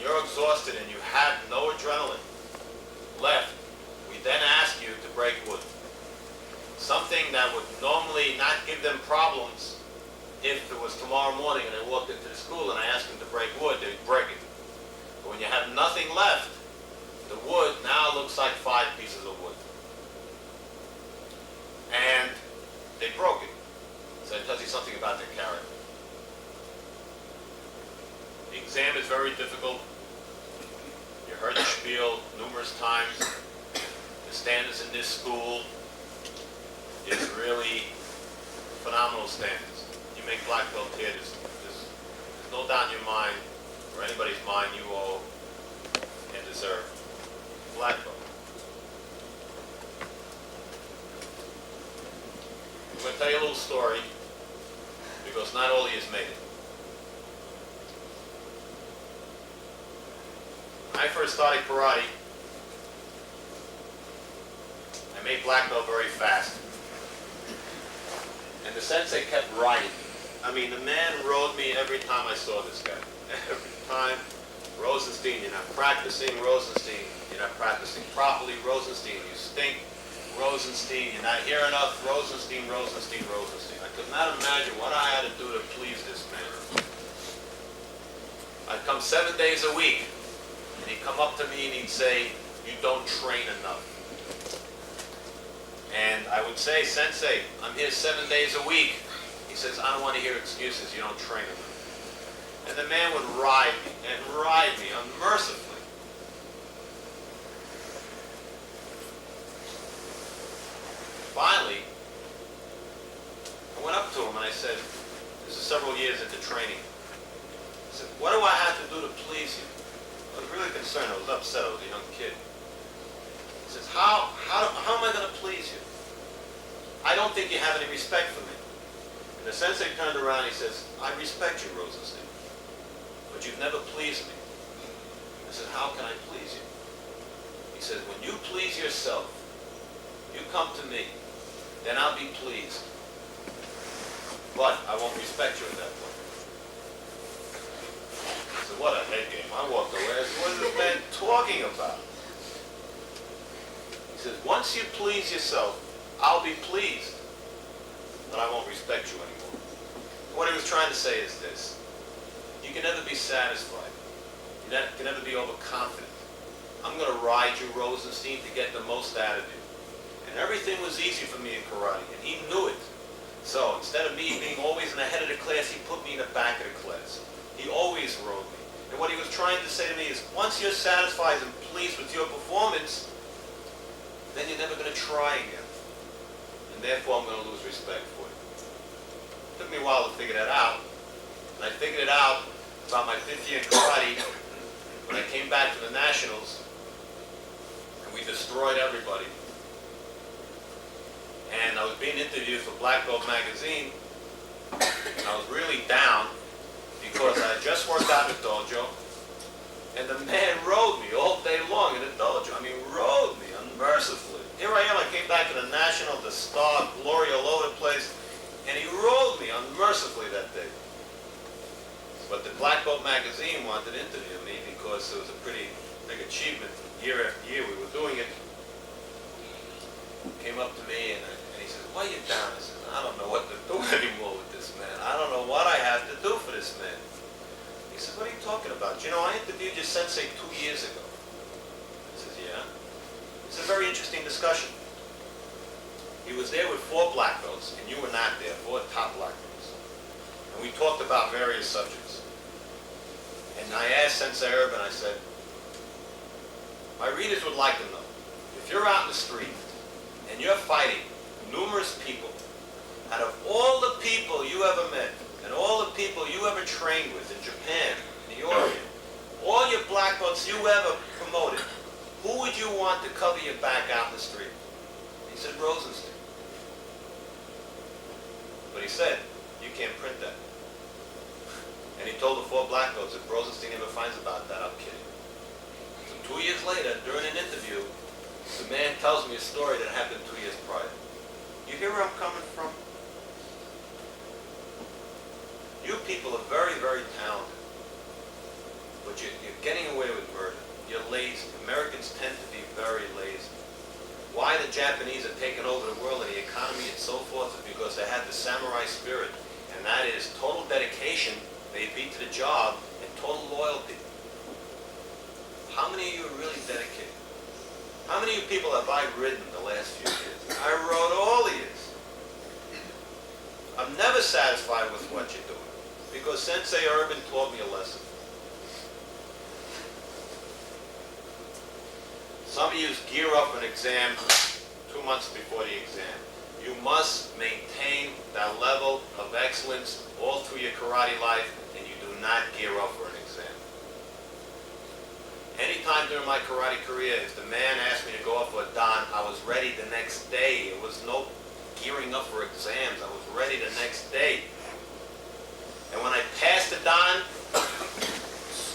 you're exhausted and you have no adrenaline left, we then ask you to break wood. Something that would normally not give them problems if it was tomorrow morning and they walked into the school and I asked them to break wood, they'd break it. But when you have nothing left, the wood now looks like 5 pieces of wood. And they broke it. So it tells you something about their character. The exam is very difficult. You heard the spiel numerous times. The standards in this school is really phenomenal standards. You make black belt here, there's no doubt in your mind, or anybody's mind, you owe and deserve black belt. I'm going to tell you a little story, because not all of you has made it. When I first started karate, I made black belt very fast. And the sensei kept riding me. I mean, the man rode me every time I saw this guy. Every time. Rosenstein, you're not practicing. Rosenstein, you're not practicing properly. Rosenstein, you stink. Rosenstein, you're not here enough. Rosenstein, Rosenstein, Rosenstein. I could not imagine what I had to do to please this man. I'd come 7 days a week, and he'd come up to me and he'd say, "You don't train enough." And I would say, "Sensei, I'm here 7 days a week." He says, "I don't want to hear excuses. You don't train enough." And the man would ride me unmercifully. Finally, I went up to him and I said, this is several years into training. I said, "What do I have to do to please you?" I was really concerned. I was upset. I was a young kid. He says, how am I going to please you? I don't think you have any respect for me. And the sensei turned around and he says, "I respect you, Rosenstein, but you've never pleased me." I said, "How can I please you?" He says, "When you please yourself, you come to me, then I'll be pleased. But I won't respect you at that point." I said, "What a head game." I walked away. I said, "What is this man talking about?" He says, "Once you please yourself, I'll be pleased, but I won't respect you anymore." What he was trying to say is this: you can never be satisfied. You can never be overconfident. I'm going to ride you, Rosenstein, to get the most out of you. And everything was easy for me in karate, and he knew it. So instead of me being always in the head of the class, he put me in the back of the class. He always rode me. And what he was trying to say to me is, once you're satisfied and pleased with your performance, then you're never going to try again. And therefore, I'm going to lose respect for you. It took me a while to figure that out. And I figured it out about my 5th year in karate when I came back to the Nationals, and we destroyed everybody. And I was being interviewed for Black Belt magazine, and I was really down because I had just worked out in the dojo, and the man rode me all day long in the dojo. I mean, rode me unmercifully. Here I am, I came back to the National, the Star, glory all over the place, and he rode me unmercifully that day. But the Black Belt magazine wanted to interview me because it was a pretty big achievement. Year after year we were doing it. Came up to me and he said, "Why are you down?" I said, "I don't know what to do anymore with this man. I don't know what I have to do for this man." He says, "What are you talking about? You know, I interviewed your sensei 2 years ago." I says, "Yeah." It's a very interesting discussion. He was there with 4 black belts, and you were not there, 4 top black belts. And we talked about various subjects. And I asked Sensei Urban, I said, "My readers would like to know, if you're out in the street and you're fighting numerous people, out of all the people you ever met and all the people you ever trained with in Japan, in the Orient, all your black belts you ever promoted, who would you want to cover your back out in the street?" He said, "Rosenstein." But he said, "You can't print that." And he told the 4 black belts, "If Rosenstein ever finds about that, I'll kill you." So 2 years later, during an interview, the man tells me a story that happened 2 years prior. You hear where I'm coming from? You people are very, very talented. But you You're getting away with murder. You're lazy. Americans tend to be very lazy. Why the Japanese are taking over the world and the economy and so forth is because they had the samurai spirit, and that is total dedication, maybe to the job, and total loyalty. How many of you are really dedicated? How many of you people have I ridden the last few years? I rode all the years. I'm never satisfied with what you're doing because Sensei Urban taught me a lesson. Some of you gear up an exam 2 months before the exam. You must maintain that level of excellence all through your karate life, and you do not gear up for an exam. Anytime during my karate career, if the man asked me to go up for a dan, I was ready the next day. It was no gearing up for exams. I was ready the next day. And when I passed the dan,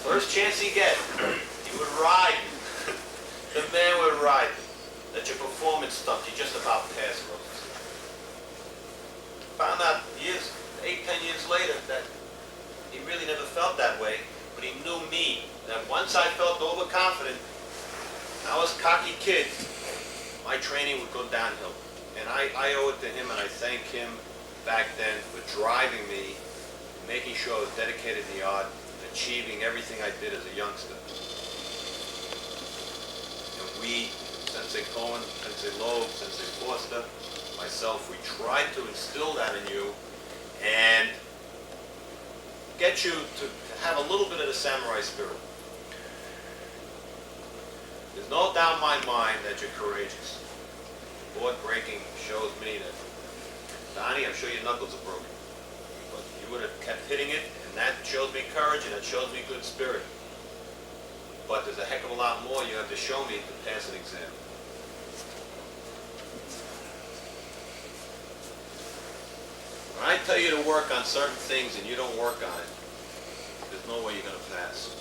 first chance he get, he would ride. The man would ride. That your performance stuff, you just about passed most. Found out 8, 10 years later that he really never felt that way, but he knew me. That once I felt overconfident, I was a cocky kid, my training would go downhill. And I owe it to him, and I thank him back then for driving me, making sure I was dedicated to the art, achieving everything I did as a youngster. And we, Sensei Cohen, Sensei Loeb, Sensei Foster, myself, we tried to instill that in you and get you to have a little bit of the samurai spirit. There's no doubt in my mind that you're courageous. Board breaking shows me that, Donnie, I'm sure your knuckles are broken. But you would have kept hitting it, and that shows me courage, and that shows me good spirit. But there's a heck of a lot more you have to show me to pass an exam. When I tell you to work on certain things and you don't work on it, there's no way you're going to pass.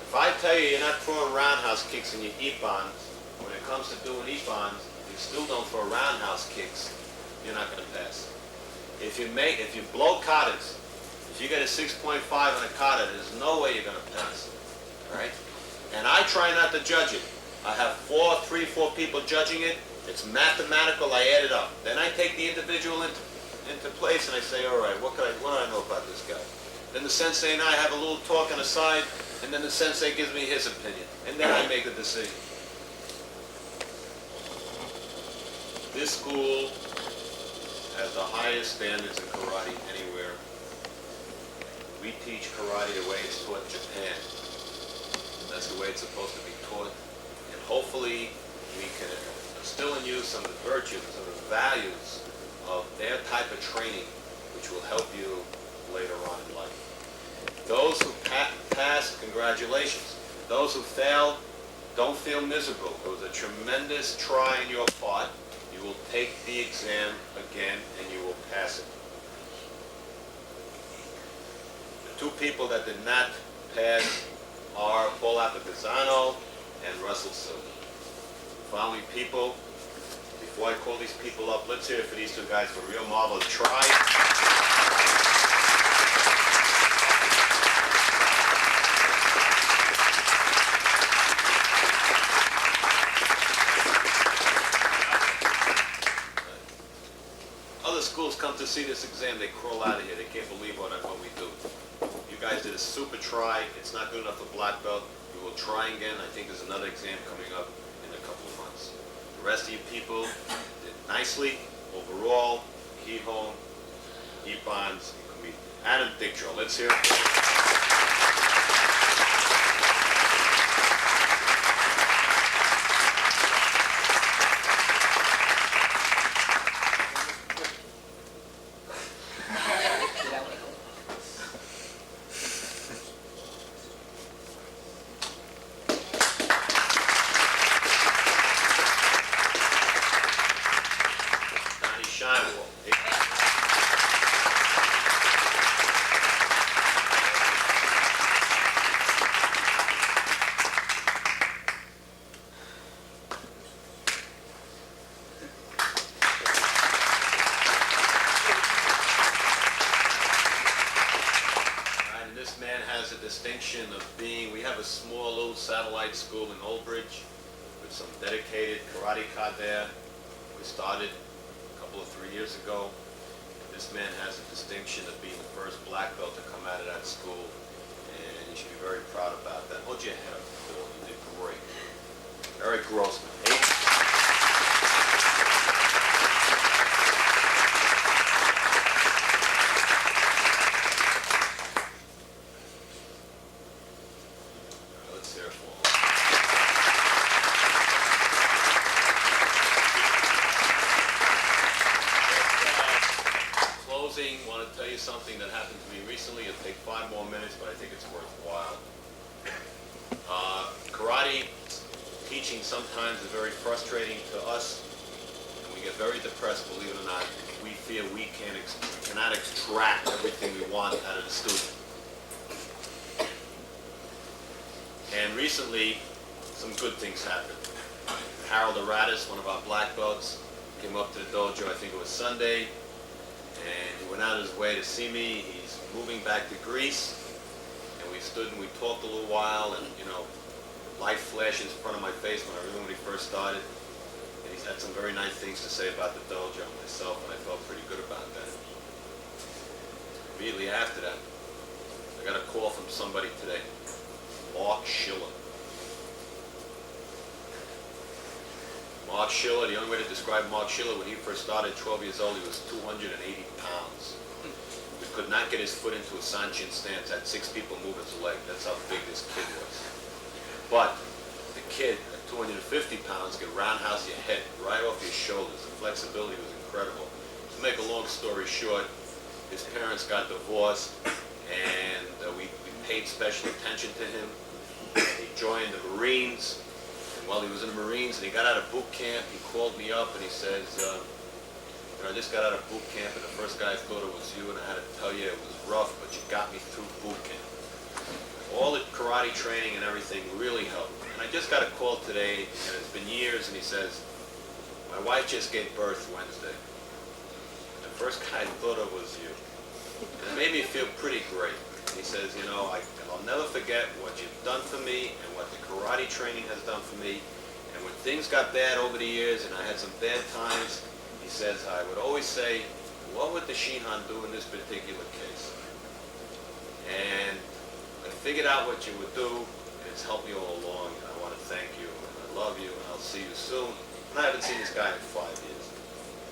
If I tell you you're not throwing roundhouse kicks in your ippons, when it comes to doing ippons, you still don't throw roundhouse kicks, you're not going to pass. If you blow katas, if you get a 6.5 on a kata, there's no way you're going to pass. All right? And I try not to judge it. I have 3, 4 people judging it. It's mathematical. I add it up. Then I take the individual into place and I say, all right, what do I know about this guy? Then the sensei and I have a little talk on the side, and then the sensei gives me his opinion, and then I make a decision. This school has the highest standards in karate anywhere. We teach karate the way it's taught in Japan. That's the way it's supposed to be taught. And hopefully we can instill in you some of the virtues, some of the values of their type of training, which will help you later on in life. Those who pass, congratulations. Those who fail, don't feel miserable. It was a tremendous try on your part. You will take the exam again and you will pass it. The 2 people that did not pass are Paul Apicazano and Russell Silva. Following people, before I call these people up, let's hear it for these 2 guys for a real marvelous try. Schools come to see this exam, they crawl out of here. They can't believe what we do. You guys did a super try. It's not good enough for black belt. You will try again. I think there's another exam coming up in a couple of months. The rest of you people did nicely. Overall, Kihon, Ippons, Adam Dicktrow. Let's hear it. a small little satellite school in Old Bridge with some dedicated karate cadre. We started a couple of 3 years ago. This man has the distinction of being the first black belt to come out of that school, and you should be very proud about that. Hold your head up, Paul. You did great. Eric Grossman. Let's hear it for him. Closing, want to tell you something that happened to me recently. It'll take 5 more minutes, but I think it's worthwhile. Karate teaching sometimes is very frustrating to us, and we get very depressed, believe it or not. We feel we cannot extract everything we want out of the student. And recently, some good things happened. Harold Aratus, one of our black belts, came up to the dojo, I think it was Sunday, and he went out of his way to see me. He's moving back to Greece, and we stood and we talked a little while, and you know, life flashes in front of my face when he first started. And he's had some very nice things to say about the dojo and myself, and I felt pretty good about that. Immediately after that, I got a call from somebody today, Mark Schiller. Mark Schiller, the only way to describe Mark Schiller, when he first started, 12 years old, he was 280 pounds. We could not get his foot into a Sanchin stance. Had 6 people move his leg. That's how big this kid was. But the kid at 250 pounds could roundhouse your head right off your shoulders. The flexibility was incredible. To make a long story short, his parents got divorced, and we paid special attention to him. He joined the Marines, and while he was in the Marines and he got out of boot camp, he called me up and he says, I just got out of boot camp, and the first guy I thought it was you, and I had to tell you it was rough, but you got me through boot camp. All the karate training and everything really helped. And I just got a call today, and it's been years, and he says, my wife just gave birth Wednesday. The first guy I thought of was you. And it made me feel pretty great. And he says, you know, I'll never forget what you've done for me and what the karate training has done for me. And when things got bad over the years and I had some bad times, he says, I would always say, what would the Shihan do in this particular case? And I figured out what you would do, and it's helped me all along, and I want to thank you, and I love you, and I'll see you soon. And I haven't seen this guy in 5 years.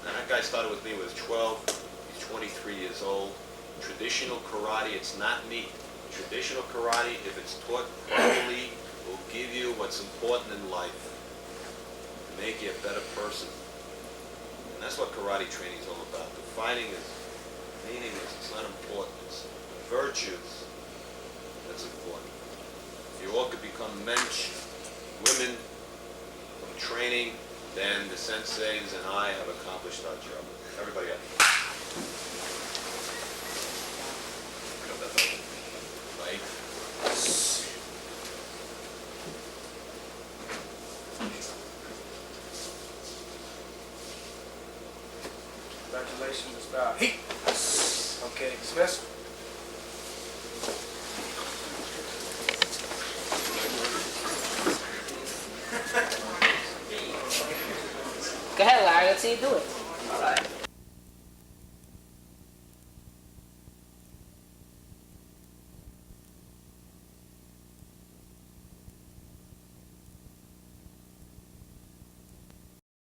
And that guy started with me when he was 12. He's 23 years old. Traditional karate, it's not neat. Traditional karate, if it's taught properly, will give you what's important in life to make you a better person. And that's what karate training is all about. The fighting is meaningless. It's not important. It's the virtues that's important. If you all could become mensch, women, from training, then the senseis and I have accomplished our job. Everybody up. Right. Congratulations, Mr. Heat. Okay, dismissed. Go ahead, Larry. Let's see you do it. All right.